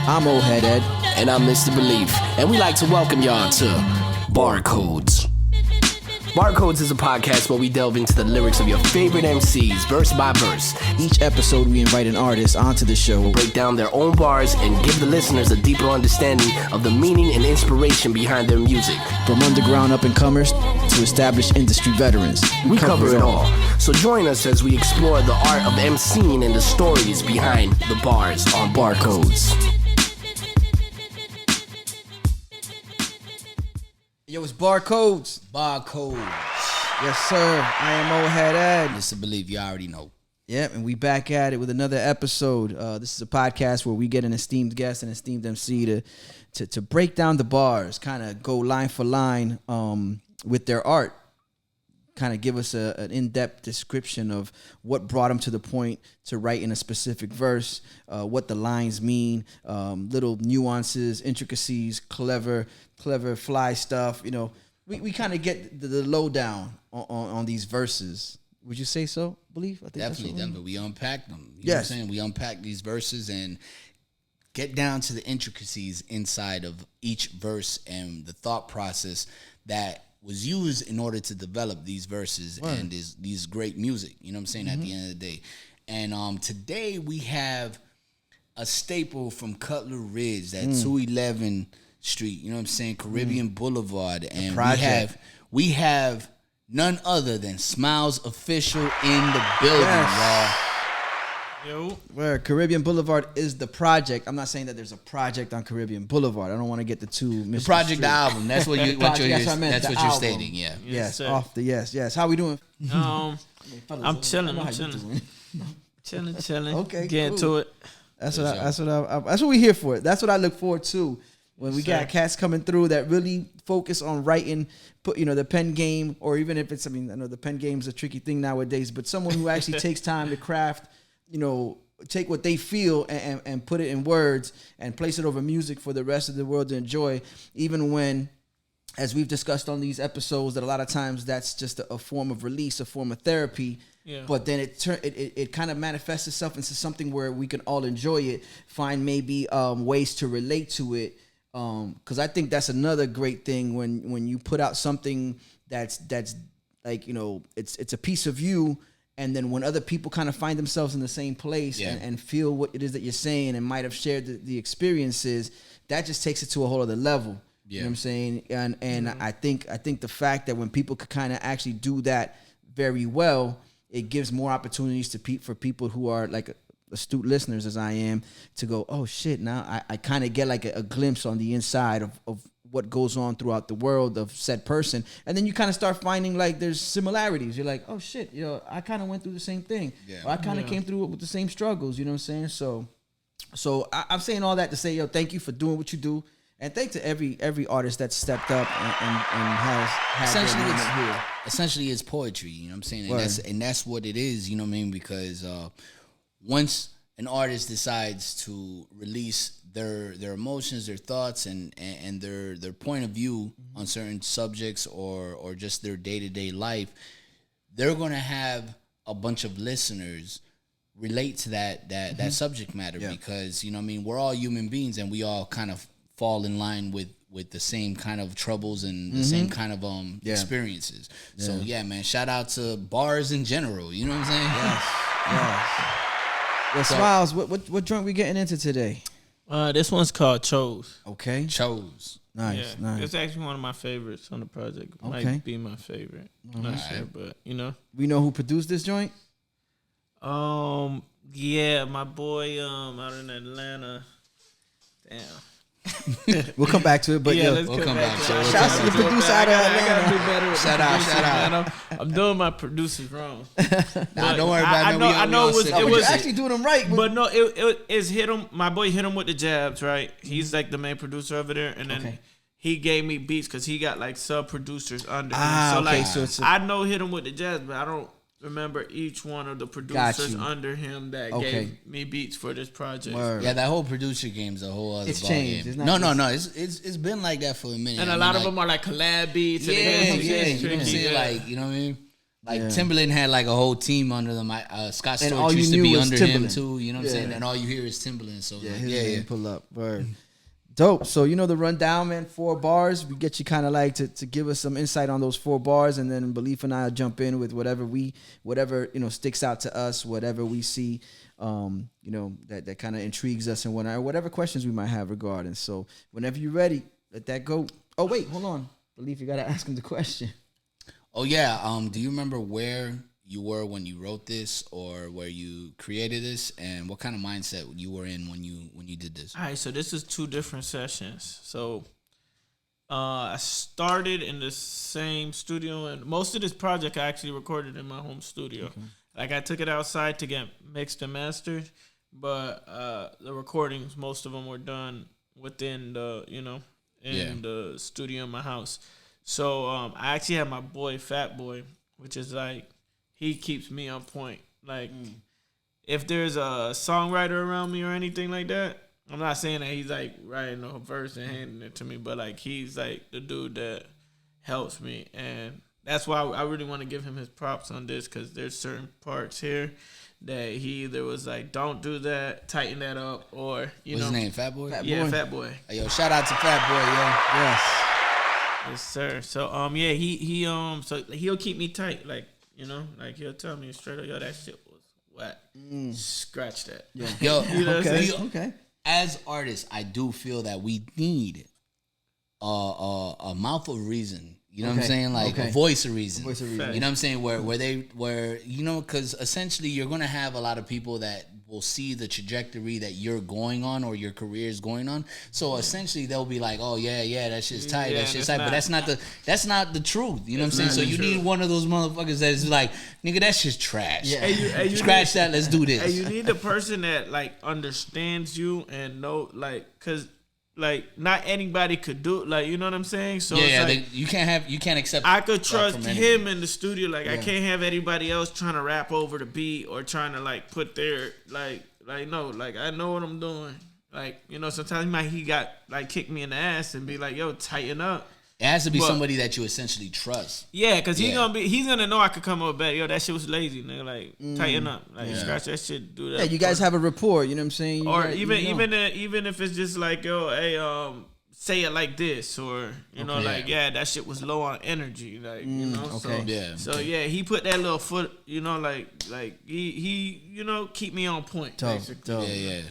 I'm Old Head Ed. And I'm Mr. Beleaf. And we like to welcome y'all to Barcodes. Barcodes is a podcast where we delve into the lyrics of your favorite MCs, verse by verse. Each episode, we invite an artist onto the show, break down their own bars, and give the listeners a deeper understanding of the meaning and inspiration behind their music. From underground up-and-comers to established industry veterans. We cover it all. So join us as we explore the art of MCing and the stories behind the bars on Barcodes. Yo, it's Barcodes. Barcodes. Yes, sir. I am Old Head Ed. Mr. Beleaf, you already know. Yep, and we back at it with another episode. This is a podcast where we get an esteemed guest and esteemed MC to break down the bars, kind of go line for line with their art, kind of give us an in-depth description of what brought them to the point to write in a specific verse, what the lines mean, little nuances, intricacies, clever fly stuff. You know, we kind of get the lowdown on these verses. Would you say so, Beleaf? I think Definitely. We unpack them. You yes. know what I'm saying? We unpack these verses and get down to the intricacies inside of each verse and the thought process that was used in order to develop these verses and these great music. You know what I'm saying? Mm-hmm. At the end of the day. And today we have a staple from Cutler Ridge, that 211 Street, you know what I'm saying? Caribbean Boulevard. And we have none other than Smiles Official in the building, y'all. Yo. Where Caribbean Boulevard is the project. I'm not saying that there's a project on Caribbean Boulevard. I don't want to get the two. The project, the album. That's what you're stating. Yeah. Yes. Off the yes. How we doing? I'm chilling. Chilling. Okay. Getting to it. That's what we here for. That's what I look forward to when we got cats coming through that really focus on writing. Put the pen game, or even if it's I know the pen game's a tricky thing nowadays, but someone who actually takes time to craft. Take what they feel and put it in words and place it over music for the rest of the world to enjoy, even when, as we've discussed on these episodes, that a lot of times that's just a form of release, a form of therapy. Yeah. But then it kind of manifests itself into something where we can all enjoy it, find maybe ways to relate to it. Because I think that's another great thing when you put out something that's like, it's a piece of you. And then when other people kind of find themselves in the same place and feel what it is that you're saying and might have shared the experiences, that just takes it to a whole other level. Yeah. You know what I'm saying? And I think the fact that when people could kind of actually do that very well, it gives more opportunities for people who are like astute listeners as I am to go, oh shit, now I kind of get like a glimpse on the inside of what goes on throughout the world of said person. And then you kind of start finding like there's similarities. You're like, oh shit, I kind of went through the same thing. Yeah. Or I kind of came through it with the same struggles, you know what I'm saying? So I'm saying all that to say, thank you for doing what you do. And thanks to every artist that stepped up and has had essentially it's poetry, you know what I'm saying? And that's what it is, you know what I mean? Because once an artist decides to release their emotions, their thoughts, and their point of view on certain subjects or just their day-to-day life, they're going to have a bunch of listeners relate to that subject matter because, we're all human beings and we all kind of fall in line with the same kind of troubles and the same kind of experiences. Yeah. So, man, shout out to bars in general, you know what I'm saying? Yes. Well, Smiles, what joint we getting into today? This one's called Chose. Okay. Chose. Nice. It's actually one of my favorites on the project. Okay. Might be my favorite. I'm not sure, but We know who produced this joint? Yeah, my boy out in Atlanta. Damn. We'll come back to it, but let's come back to it. Shout out to the producer out of Atlanta. I gotta do better with shout out. I'm doing my producers wrong. Nah, don't worry about it. I know it was actually doing them right. But no, it's hit him. My boy hit him with the jabs, right? He's like the main producer over there, and then he gave me beats because he got like sub producers under him. So I know hit him with the jabs, but I don't remember each one of the producers under him that gave me beats for this project. Word. Yeah, that whole producer game's a whole other ball changed. Game. No. It's been like that for a minute. And a lot of them are like collab beats. Yeah. You know what I'm saying? Like, you know what I mean? Like Timbaland had like a whole team under them. Scott And Storch used to be under him Timbaland. too. You know what I'm saying? And all you hear is Timbaland. So yeah. Pull up, word. Dope. So you know the rundown, man. 4 bars. We get you kind of like to give us some insight on those 4 bars, and then Beleaf and I will jump in with whatever sticks out to us, whatever we see, that kind of intrigues us, and whatever questions we might have regarding. So whenever you're ready, let that go. Oh wait, hold on, Beleaf, you gotta ask him the question. Oh yeah. Do you remember where you were when you wrote this, or where you created this, and what kind of mindset you were in when you did this? All right, so this is 2 different sessions. So I started in the same studio, and most of this project I actually recorded in my home studio. Okay. Like I took it outside to get mixed and mastered, but the recordings, most of them were done within the the studio in my house. So I actually had my boy Fat Boy, which is like, he keeps me on point. Like if there's a songwriter around me or anything like that, I'm not saying that he's like writing a verse and handing it to me, but like he's like the dude that helps me, and that's why I really want to give him his props on this, because there's certain parts here that he either was like, don't do that, tighten that up, or What's his name? Fat Boy? Fat Boy. Hey, yo, shout out to Fat Boy, yo. Yes, sir. So he so he'll keep me tight, like, like he'll tell me straight up, yo, that shit was whack. Scratch that. Yeah. Yo, Okay. As artists, I do feel that we need a mouth of reason. You know what I'm saying? Like a voice of reason. You know what I'm saying? Where because essentially you're gonna have a lot of people that will see the trajectory that you're going on or your career is going on. So essentially they'll be like, oh yeah, that shit's tight, that shit's tight. But that's not the truth. You know what I'm saying? So you need one of those motherfuckers that's like, nigga, that shit's trash. Yeah. You Scratch that, let's do this. And you need the person that like understands you and know, like, cause like not anybody could do it, like, you know what I'm saying? So you can't accept. I could trust him in the studio, like I can't have anybody else trying to rap over the beat or trying to like put their like no, like I know what I'm doing. Like, sometimes he got like kick me in the ass and be like, yo, tighten up. It has to be somebody that you essentially trust. Yeah, because he's gonna know I could come up better. Yo, that shit was lazy, nigga. Like, tighten up. Like, scratch that shit, do that. Yeah, you guys have a rapport, you know what I'm saying? Even if it's just like, yo, hey, say it like this, or that shit was low on energy, like, he put that little foot, like he keep me on point, basically. Dope. Yeah.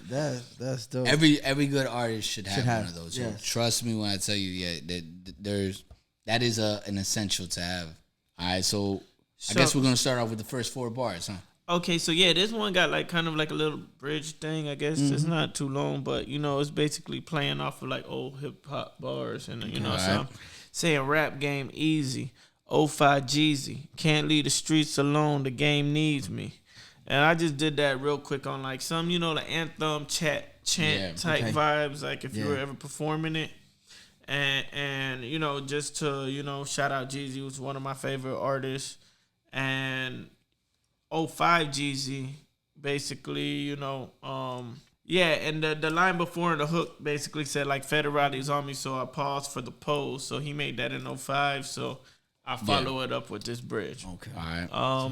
That's dope. Every good artist should have one of those. Yes. Trust me when I tell you, that is an essential to have. All right, so I guess we're gonna start off with the first 4 bars, huh? Okay, so this one got like kind of like a little bridge thing, I guess. It's not too long, but it's basically playing off of like old hip hop bars, and so I'm saying rap game easy, 05 Jeezy, can't leave the streets alone, the game needs me. And I just did that real quick on like some, the anthem chant type vibes, like if you were ever performing it. And just to, shout out Jeezy, who's one of my favorite artists, and 05 Jeezy, basically, and the line before in the hook basically said like federality's on me, so I paused for the pose. So he made that in 05, so I follow it up with this bridge. Okay. All right.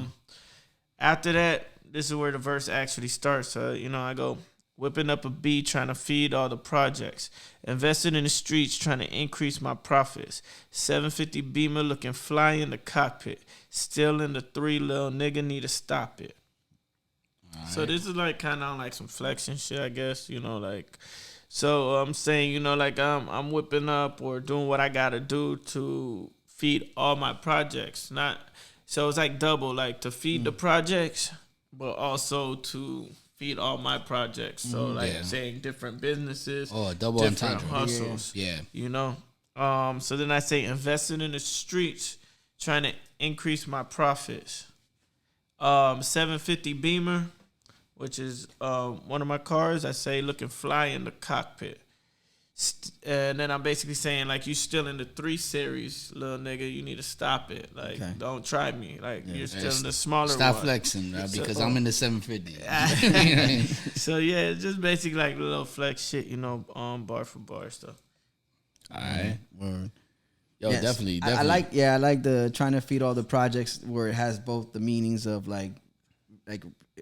After that, this is where the verse actually starts. I go, whipping up a beat, trying to feed all the projects. Invested in the streets, trying to increase my profits. 750 Beamer looking fly in the cockpit. Still in the 3, little nigga, need to stop it. Right. So this is like kind of like some flexing shit, I guess. So I'm saying, I'm whipping up or doing what I gotta do to feed all my projects. So it's like double, like to feed the projects, but also to feed all my projects. So saying different businesses, double different entendre. hustles. Yeah. So then I say investing in the streets, trying to increase my profits. 750 Beamer, which is one of my cars. I say looking fly in the cockpit. And then I'm basically saying, like, you still in the 3 Series, little nigga, you need to stop it. Like, don't try me. Like, you're still in the smaller Stop one. flexing, because I'm in the 750. So, it's just basically like a little flex shit, bar for bar stuff. All right. Word. Yo, yes. definitely. I like the trying to feed all the projects where it has both the meanings of like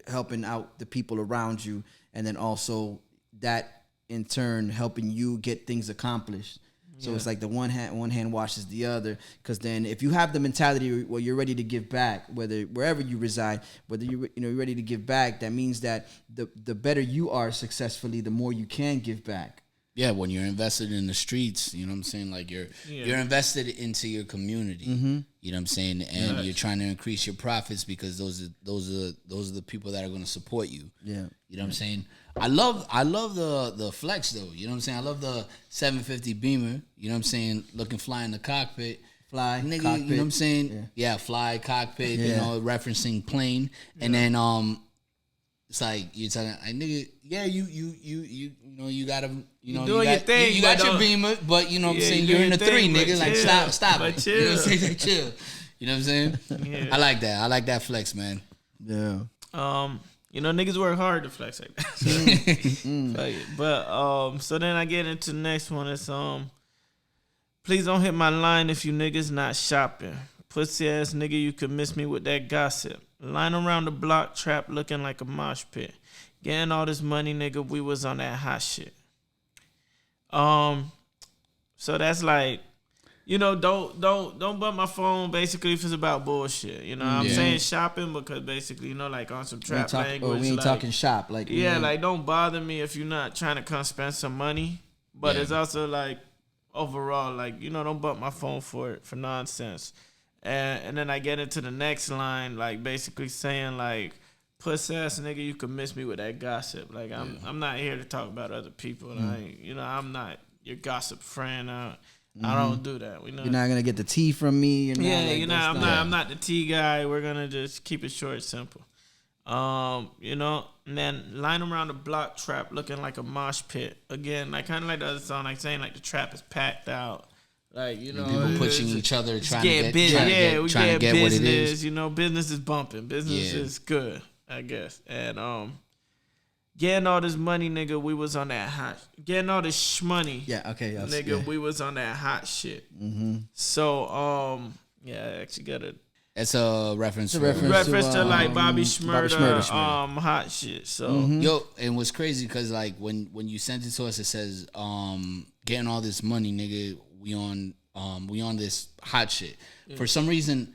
helping out the people around you, and then also that in turn helping you get things accomplished. So it's like the one hand washes the other, because then if you have the mentality where you're ready to give back, wherever you reside, whether you're ready to give back, that means that the better you are successfully, the more you can give back. Yeah, when you're invested in the streets, you know what I'm saying? Like you're invested into your community. Mm-hmm. You know what I'm saying? And you're trying to increase your profits because those are the people that are going to support you. Yeah. You know what I'm saying? I love the flex though. You know what I'm saying? I love the 750 Beamer. You know what I'm saying? Looking fly in the cockpit. Fly, nigga, cockpit. You know what I'm saying? Yeah, fly, cockpit, you know, referencing plane. And then it's like you're talking like nigga, yeah, you know, you gotta, you know, doing your thing. You got your Beamer, but you know what I'm saying, you're in the three, nigga. Like stop it. Chill. You know what I'm saying? Chill. You know what I'm saying? Yeah. I like that. I like that flex, man. Yeah. You know, niggas work hard to flex like that. But so then I get into the next one. It's please don't hit my line if you niggas not shopping. Pussy ass nigga, you could miss me with that gossip. Line around the block, trap looking like a mosh pit. Getting all this money, nigga, we was on that hot shit. So that's like, you know, don't bump my phone basically if it's about bullshit. You know, I'm saying shopping because basically, you know, like on some trap language. We ain't like, talking shop. Like like don't bother me if you're not trying to come spend some money. But it's also like overall, like, you know, don't bump my phone for nonsense. And then I get into the next line, like basically saying like, puss ass nigga, you could miss me with that gossip. Like I'm not here to talk about other people. I'm not your gossip friend. I don't do that. You're not gonna get the tea from me. I'm not the tea guy. We're gonna just keep it short, simple. You know, and then line around the block, trap looking like a mosh pit. Again, like kind of like the other song, like saying like the trap is packed out. Like, you know, people pushing each other, trying to get business, what it is. You know, business is bumping. Business is good, I guess. And getting all this money, nigga, we was on that hot. Getting all this shmoney, nigga, we was on that hot shit. Mm-hmm. So, I actually got it. It's a reference. To like Bobby Shmurda, hot shit. So yo, and what's crazy because like when you sent it to us, it says getting all this money, nigga. We on this hot shit. For some reason,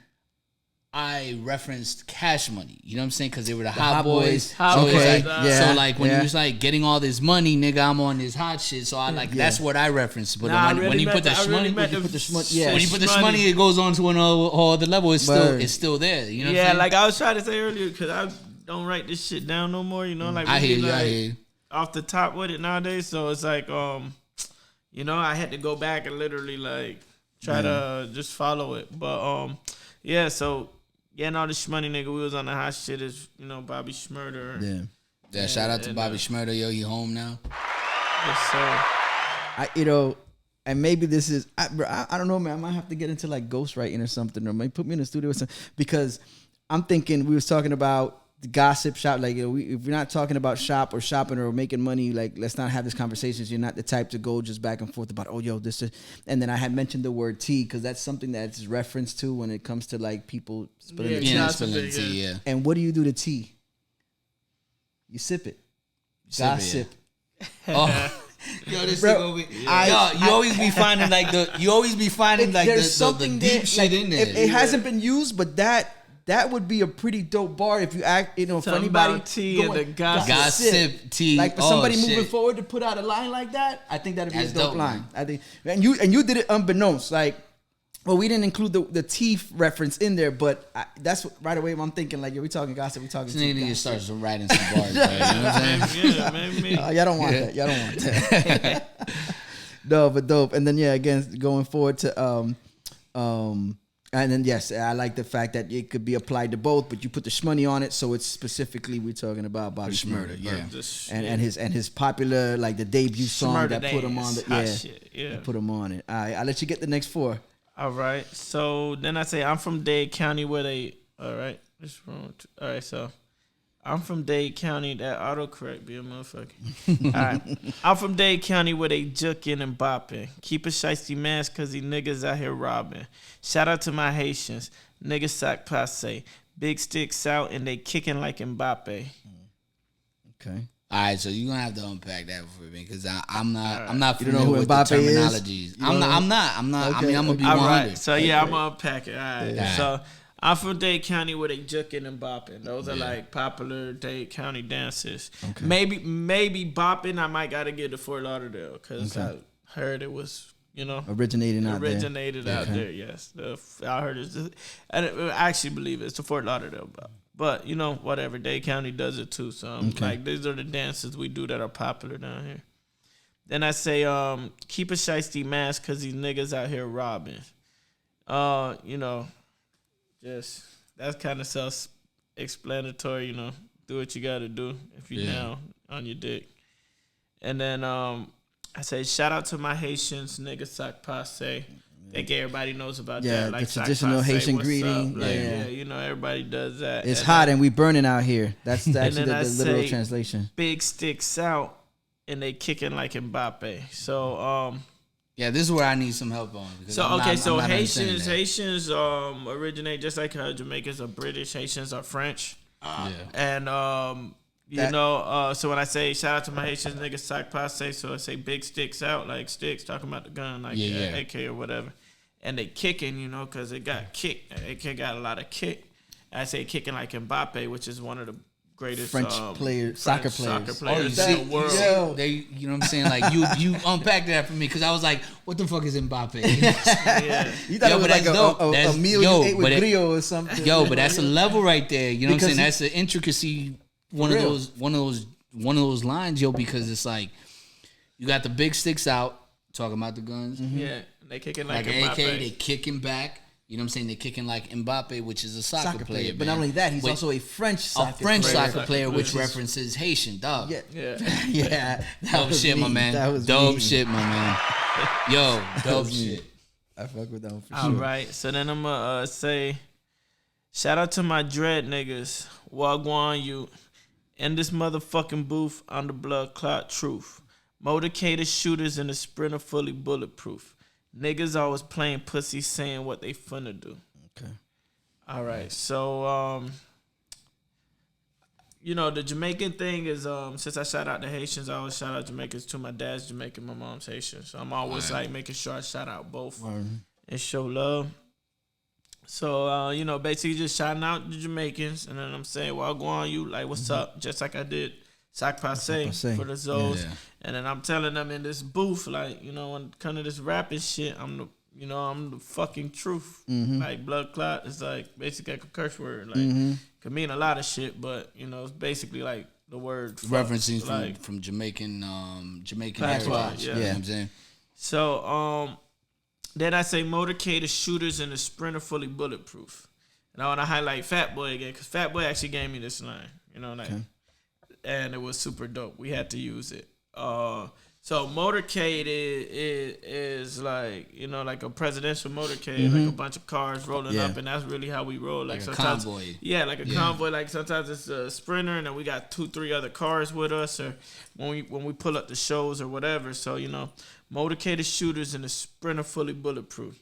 I referenced Cash Money. You know what I'm saying? Because they were the hot boys. So like when you was like getting all this money, nigga, I'm on this hot shit. So I like that's what I referenced. But when you put the shmoney, when you put the shmoney, it goes on to an whole other level. It's still there. You know what I'm saying? Like I was trying to say earlier, because I don't write this shit down no more. You know, like I hear you. Off the top with it nowadays. So it's like you know, I had to go back and literally like try to just follow it. But so getting all this shmoney, nigga, we was on the hot shit is, you know, Bobby Shmurda. Yeah, shout out to Bobby Shmurda, yo, he home now. Yes, sir. And maybe this is I don't know, man. I might have to get into like ghostwriting or something, or maybe put me in the studio or something, because I'm thinking we was talking about the gossip shop. Like, if we're not talking about shop or shopping or making money, like, let's not have this conversation. You're not the type to go just back and forth about, this is. And then I had mentioned the word tea because that's something that's referenced to when it comes to like people spilling the tea. And what do you do to tea? You sip it. Gossip. Yo, this thing over you always be finding like the deep shit in there. It hasn't been used, but that would be a pretty dope bar if you act, for anybody. Tea and the gossip tea. Like for somebody moving forward to put out a line like that, I think that'd be a dope line. I think, and you did it unbeknownst. Like, well, we didn't include the tea reference in there, but that's right away I'm thinking like, we talking gossip, we talking tea. Nigga starts writing some bars, bro. You know what I'm saying? Yeah, maybe. Y'all don't want that. Y'all don't want that. No, but dope. And then again, going forward to and then yes, I like the fact that it could be applied to both, but you put the shmoney on it, so it's specifically we're talking about Bobby Shmurda, and his popular like the debut song Shmurda that put him on the put him on it. All right, I'll let you get the next four. All right, so then I say I'm from Dade County where they. All right, this wrong. All right, so I'm from Dade County. That autocorrect be a motherfucker. All right. I'm from Dade County where they juking and bopping. Keep a shiesty mask because these niggas out here robbing. Shout out to my Haitians. Niggas sac passe. Big sticks out and they kicking like Mbappe. Okay. All right, so you're gonna have to unpack that for me because I'm not You don't know familiar who with the Mbappe is? terminologies. I'm not. Okay. I mean, I'm gonna be All 100. right. So yeah, I'm gonna unpack it. All right. Yeah. So I'm from Dade County where they juking and bopping. Those are like popular Dade County dances. Okay. Maybe bopping. I might gotta get to Fort Lauderdale because I heard it was Originated out there. Yes, I heard it's. I actually believe it's the Fort Lauderdale, but whatever. Dade County does it too. So like these are the dances we do that are popular down here. Then I say keep a shiesty mask because these niggas out here robbing. Just that's kind of self-explanatory. Do what you got to do if you down on your dick. And then I say shout out to my Haitians, nigga sac passe. I think everybody knows about that. Like the traditional Haitian greeting. Everybody does that. It's hot and we burning out here. That's actually the literal translation. Big sticks out and they kicking like Mbappe. So yeah, this is where I need some help on. So Haitians originate just like how Jamaicans are British, Haitians are French. And so when I say shout out to my Haitians, niggas sac passe, so I say big sticks out, like sticks, talking about the gun, like AK or whatever. And they kicking, because it got kicked. AK got a lot of kick. I say kicking like Mbappe, which is one of the greatest French soccer players in the world. Yo, they, you know what I'm saying? Like you unpacked that for me because I was like, what the fuck is Mbappe? You thought it was like a meal you ate with griot or something. Yo, but that's a level right there. You know what I'm saying? That's an intricacy. One of those lines, yo, because it's like you got the big sticks out talking about the guns. Mm-hmm. Yeah, they kicking like Mbappe. AK, they kicking back. You know what I'm saying? They're kicking like Mbappe, which is a soccer player. But not only that, he's also a French soccer player, which references Haitian, dog. Yeah. Dope shit, my man. Dope shit, my man. Yo, dope shit. I fuck with them for sure. All right, so then I'm gonna say, shout out to my dread niggas. Wagwan you. In this motherfucking booth on the blood clot truth. Motorcated shooters in the Sprinter fully bulletproof. Niggas always playing pussy saying what they finna do. Okay. All right. So, the Jamaican thing is, since I shout out the Haitians, I always shout out Jamaicans too. My dad's Jamaican, my mom's Haitian. So I'm always like making sure I shout out both and show love. So, basically just shouting out the Jamaicans. And then I'm saying, well, go on you, like, what's up? Just like I did sac passe for the Zoes. Yeah. And then I'm telling them in this booth, like, when it comes to this rapping shit, I'm the fucking truth. Mm-hmm. Like, blood clot is like basically like a curse word. Like, could mean a lot of shit, but, it's basically like the word fuck. Referencing from Jamaican heritage. Yeah. You know what I'm saying? So, then I say motorcated shooters in a Sprinter fully bulletproof. And I want to highlight Fat Boy again, because Fat Boy actually gave me this line, and it was super dope. We had to use it. So motorcade is like, like a presidential motorcade, like a bunch of cars rolling up, and that's really how we roll. Like sometimes, convoy. Yeah, like a convoy. Like sometimes it's a Sprinter, and then we got 2-3 other cars with us, or when we pull up the shows or whatever. So motorcated shooters in a Sprinter fully bulletproof.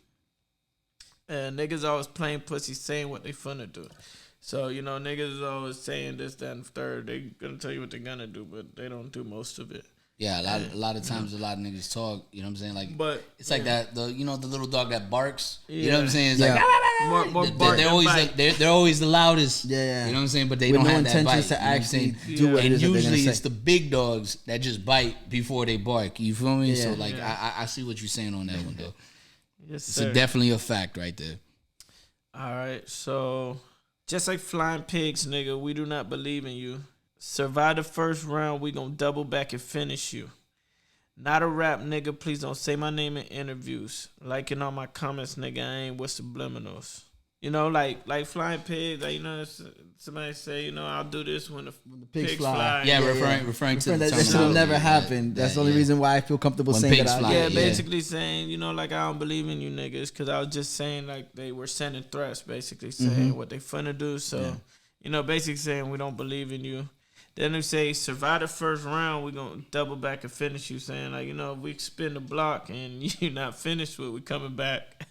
And niggas always playing pussy saying what they finna do. So, niggas is always saying this, that, and third. They gonna tell you what they're gonna do, but they don't do most of it. Yeah, a lot of times a lot of niggas talk, you know what I'm saying? Like, but it's like that, the little dog that barks, you know what I'm saying? It's like, more they're always the loudest, you know what I'm saying? But they don't have that bite, to actually do what it is. And usually it's the big dogs that just bite before they bark, you feel me? So, like, I see what you're saying on that one, though. Yes, sir. It's definitely a fact right there. All right, so just like flying pigs, nigga, we do not believe in you. Survive the first round, we gon' double back and finish you. Not a rap, nigga, please don't say my name in interviews. Liking all my comments, nigga, I ain't with subliminals. Like flying pigs, like, somebody say, I'll do this when the pigs fly. Yeah, referring to that shit will never happen. That's the only reason why I feel comfortable saying that. Yeah, basically saying, like, I don't believe in you niggas, because I was just saying, like, they were sending threats, basically saying what they finna do. So, basically saying we don't believe in you. Then they say survive the first round, we're gonna double back and finish you. Saying like, if we spin the block and you're not finished with, we coming back.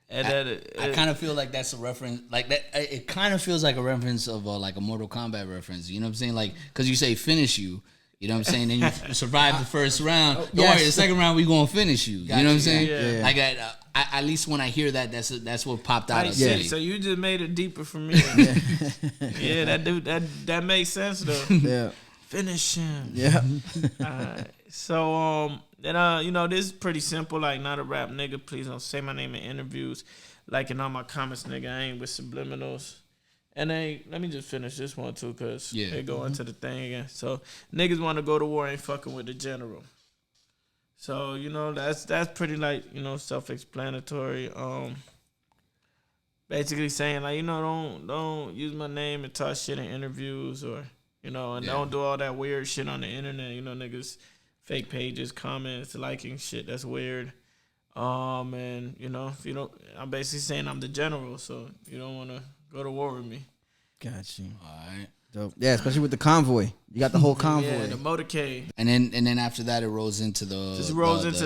And I kind of feel like that's a reference, like that. It kind of feels like a reference of like a Mortal Kombat reference. You know what I'm saying? Like, because you say finish you. You know what I'm saying? Then you survive the first round. Don't worry, the second round we gonna finish you. You know what I'm saying? Yeah. Like at least when I hear that, that's what popped out of me. So you just made it deeper for me. Yeah, that makes sense though. Yeah. Finish him. Yeah. So then this is pretty simple. Like, not a rap nigga. Please don't say my name in interviews. Like in all my comments, nigga, I ain't with subliminals. And then let me just finish this one too, cause they go into the thing again. So niggas want to go to war, ain't fucking with the general. So that's pretty like self-explanatory. Basically saying like don't use my name and talk shit in interviews or and don't do all that weird shit on the internet. Niggas fake pages, comments, liking shit that's weird. And if you don't, I'm basically saying I'm the general, so you don't want to go to war with me. Got you. All right. Dope. Yeah, especially with the convoy. You got the whole convoy. Yeah, the motorcade. And then after that, it rolls into the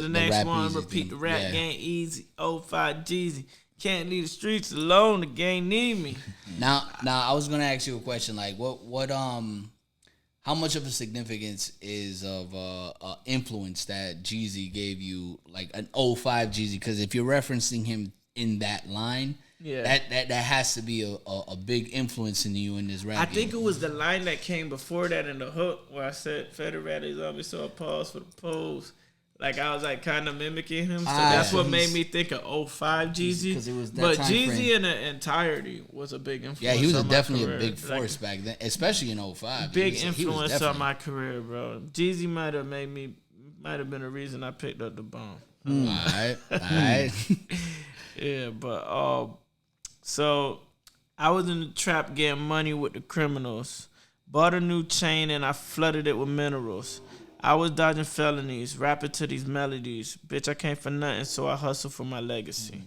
next one. Repeat thing. The rap game easy. 05 Jeezy. Can't leave the streets alone. The gang need me. Now I was gonna ask you a question. Like, what how much of a significance is of influence that Jeezy gave you, like an 05 Jeezy? Because if you're referencing him in that line, that has to be a big influence in you in this rap. I think it was the line that came before that in the hook where I said, Federer is always so a pause for the pose. Like, I was like kind of mimicking him. So that's what made me think of 05 Jeezy. Because it was that but time Jeezy frame. in the entirety was a big influence. Yeah, he was definitely a big force back then, especially in 05. Big influence on my career, bro. Jeezy might have been a reason I picked up the bomb. All right. Yeah, but so I was in the trap getting money with the criminals. Bought a new chain and I flooded it with minerals. I was dodging felonies, rapping to these melodies. Bitch, I came for nothing, so I hustle for my legacy.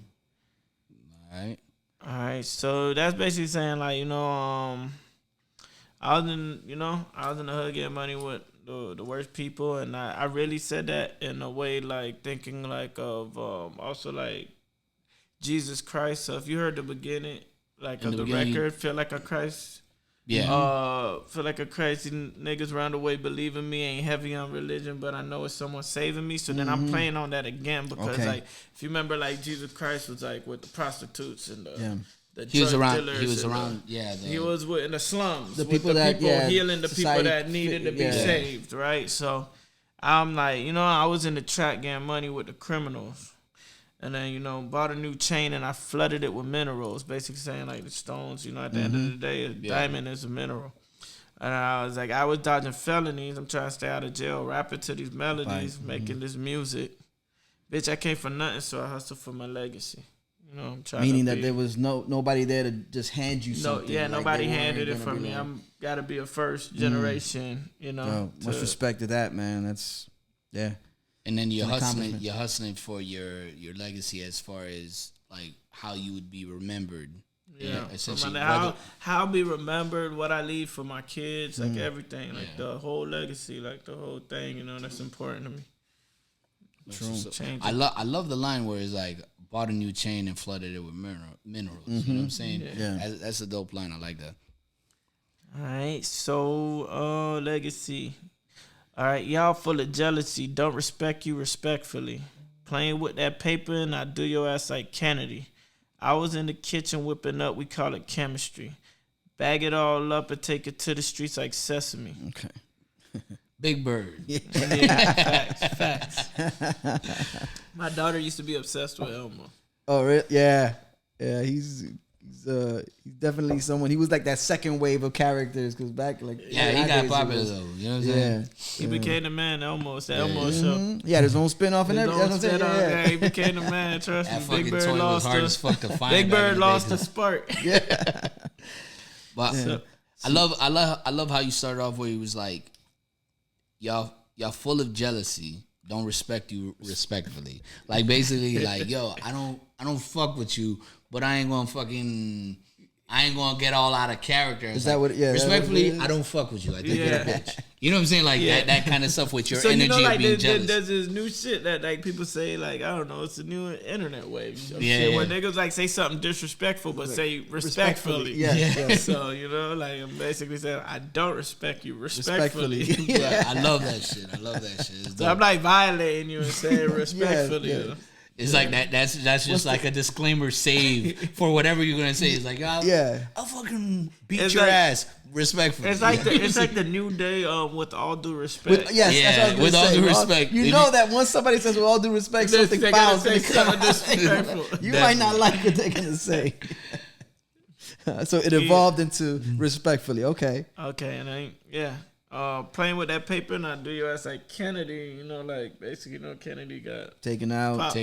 All right. So that's basically saying like, I was in the hood getting money with the worst people, and I really said that in a way like thinking like of also like Jesus Christ. So if you heard the beginning, like of the record, Feel Like a Christ. Yeah. Feel like a crazy niggas around the way believe in me, ain't heavy on religion, but I know it's someone saving me. So then I'm playing on that again because like if you remember like Jesus Christ was like with the prostitutes and the he was drug around. dealers. He was around. He was in the slums. The people that healing the society, people that needed to be saved, right? So I'm like, I was in the trap getting money with the criminals. And then, bought a new chain and I flooded it with minerals. Basically saying like the stones, at the end of the day, a diamond is a mineral. And I was like, I was dodging felonies. I'm trying to stay out of jail, rapping to these melodies, making this music. Bitch, I came for nothing, so I hustle for my legacy. I'm trying Meaning that there was nobody there to just hand you something. Like nobody handed it for me. I'm got to be a first generation, much respect to that, man. That's, And then you're hustling for your legacy as far as like how you would be remembered. Yeah, essentially. How be remembered, what I leave for my kids, like everything, like the whole legacy, like the whole thing. That's important to me. True. So, I love the line where it's like bought a new chain and flooded it with minerals. You know what I'm saying? Yeah. That's a dope line. I like that. All right, so legacy. All right, y'all full of jealousy. Don't respect you respectfully. Playing with that paper and I do your ass like Kennedy. I was in the kitchen whipping up. We call it chemistry. Bag it all up and take it to the streets like Sesame. Okay. Big Bird. Facts. My daughter used to be obsessed with Elmo. Oh, really? Yeah. Yeah, he's definitely someone. He was like that second wave of characters because back like he got popular though. You know what I'm saying? He became the man. Elmo. It's the Elmo show. He had his own spinoff and everything. Yeah, he became the man. Trust me. Big Bird lost hard as fuck to find. Big Bird lost the spark. Yeah. But I love how you started off where he was like, y'all full of jealousy. Don't respect you respectfully. Like basically like, yo, I don't fuck with you. But I ain't gonna I ain't gonna get all out of character. Is that what? Yeah. Respectfully, I don't fuck with you. I think you're a bitch. You know what I'm saying? Like that kind of stuff with your so energy you know, like, of being jealous. There's this new shit that like people say, like, I don't know, it's a new internet wave. Yeah. Where niggas like say something disrespectful but say respectfully. Yeah. So you know, like I'm basically saying I don't respect you respectfully. Yeah, I love that shit. So I'm like violating you and saying respectfully. Yeah. You know? It's like that. That's just like a disclaimer save for whatever you're gonna say. It's like, I'll fucking beat your ass respectfully. It's like the new day with all due respect. With all due respect. You know that once somebody says with all due respect, something foul is gonna come. Disrespectful. You might not like what they're gonna say. So it evolved into respectfully. Okay, and playing with that paper and I do your ass like Kennedy, you know, like basically, you know, Kennedy got taken out.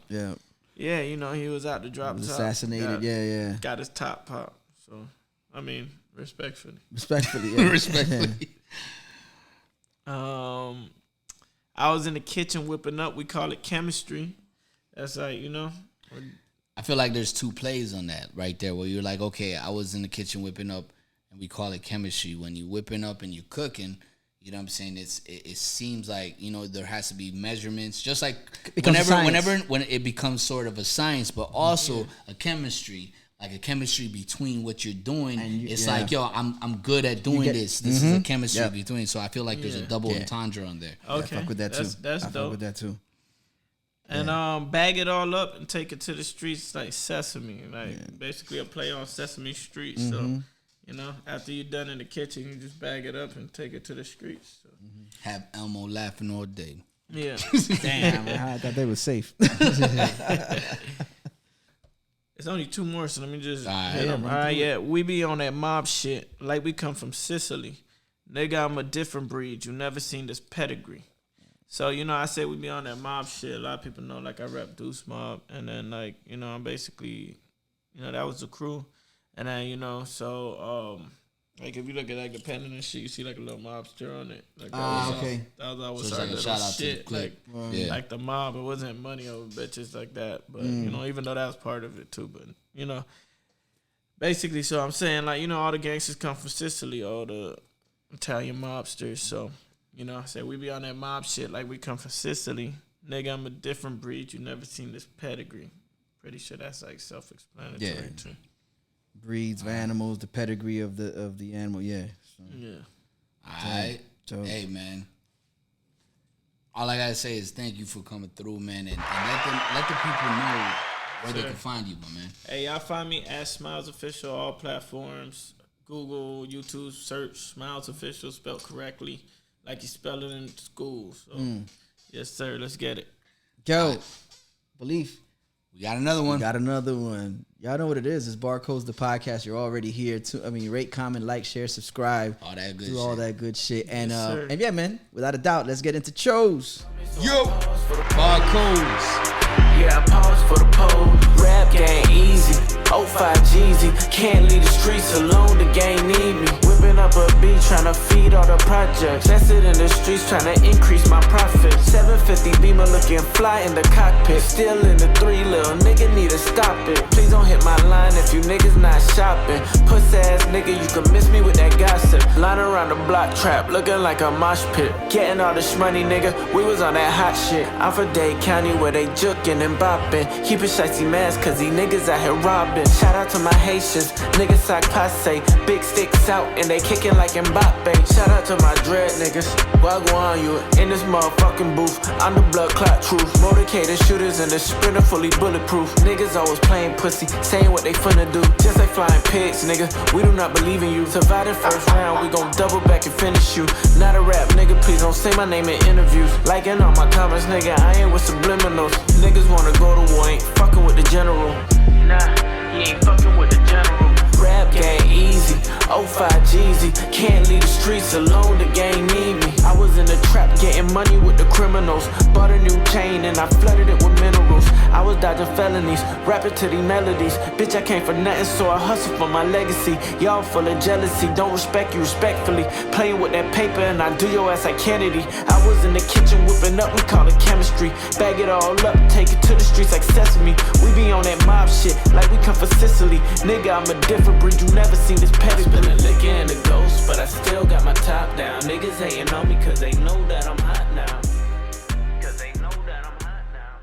Yeah. Yeah, you know, he was out to drop top. Assassinated. Got his top popped. So, I mean, respectfully. Respectfully. I was in the kitchen whipping up. We call it chemistry. That's like, you know. I feel like there's two plays on that right there where you're like, okay, I was in the kitchen whipping up. We call it chemistry. When you're whipping up and you're cooking, you know what I'm saying? It seems like, you know, there has to be measurements. Just like when it becomes sort of a science, but also a chemistry, like a chemistry between what you're doing. It's like, yo, I'm good at doing this. This is a chemistry between. So I feel like there's a double entendre on there. I Okay, fuck with that too. That's dope. I fuck with that too. And bag it all up and take it to the streets like Sesame, like basically a play on Sesame Street. So. You know, after you're done in the kitchen, you just bag it up and take it to the streets. So. Have Elmo laughing all day. Yeah. Damn, I thought they were safe. It's only two more, so let me just hit them. All right, we be on that mob shit like we come from Sicily. Nigga, I'm a different breed. You never seen this pedigree. So, you know, I said we be on that mob shit. A lot of people know, like, I rep Deuce Mob. And then, like, you know, I'm basically, you know, that was the crew. And then, you know, so, like, if you look at, like, the pen and shit, you see, like, a little mobster on it. Like, okay. That was always so like a shout out shit. To the clip. Like the mob, it wasn't money over bitches like that. But, you know, even though that was part of it, too. But, you know, basically, so I'm saying, like, you know, all the gangsters come from Sicily, all the Italian mobsters. So, you know, I said we be on that mob shit like we come from Sicily. Nigga, I'm a different breed. You never seen this pedigree. Pretty sure that's, like, self-explanatory, too. Breeds of animals, the pedigree of the animal, so. Yeah. All right. Hey, man. All I gotta say is thank you for coming through, man, and let the people know where they can find you, my man. Hey, y'all find me at Smiles Official, all platforms. Google, YouTube, search Smiles Official, spelled correctly, like you spell it in school. So, yes, sir. Let's get it. Yo, Beleaf. We got another one. Y'all know what it is. It's Barcodes, the podcast. You're already here. Rate, comment, like, share, subscribe. All that good do shit. All that good shit. And, yes, and yeah, man, without a doubt, let's get into Chose. Yo, Barcodes. Yeah, I pause for the pole. Rap game easy. 05 Jeezy. Can't leave the streets alone. The gang need me. Whipping up a beat, tryna feed all the projects. That's it in the streets, tryna increase my profit. 750 Beamer looking fly in the cockpit. Still in the 3, little nigga need to stop it. Please don't hit my line if you niggas not shopping. Puss ass nigga, you can miss me with that gossip. Line around the block trap, looking like a mosh pit. Getting all this money, nigga, we was on that hot shit. I'm for Dade County where they jukin' and boppin'. Keep it shicey mask cause these niggas out here robbing. Shout out to my Haitians, niggas sac passe. Big sticks out and they kicking like Mbappe. Shout out to my dread niggas, wagwan you in this motherfucking booth. I'm the blood clot truth. Motorcaded shooters and the sprinter fully bulletproof. Niggas always playing pussy, saying what they finna do. Just like flying pigs, nigga, we do not believe in you. Survive the first round, we gon' double back and finish you. Not a rap, nigga, please don't say my name in interviews. Liking all my comments, nigga, I ain't with subliminals. Niggas wanna go to war, ain't fucking with the general. Nah, he ain't fucking with the general. Rap game easy, 05 Jeezy. Can't leave the streets alone, the gang need me. I was in the trap getting money with the criminals. Bought a new chain and I flooded it with minerals. I was dodging felonies, rapping to these melodies. Bitch, I came for nothing, so I hustle for my legacy. Y'all full of jealousy, don't respect you respectfully. Playing with that paper and I do your ass like Kennedy. I was in the kitchen whipping up, we call it chemistry. Bag it all up, take it to the streets like Sesame. We be on that mob shit like we come from Sicily. Nigga, I'm a different breed, you never seen this pedigree. Been a liquor and a ghost, but I still got my top down. Niggas hating on me cause they know that I'm hot now.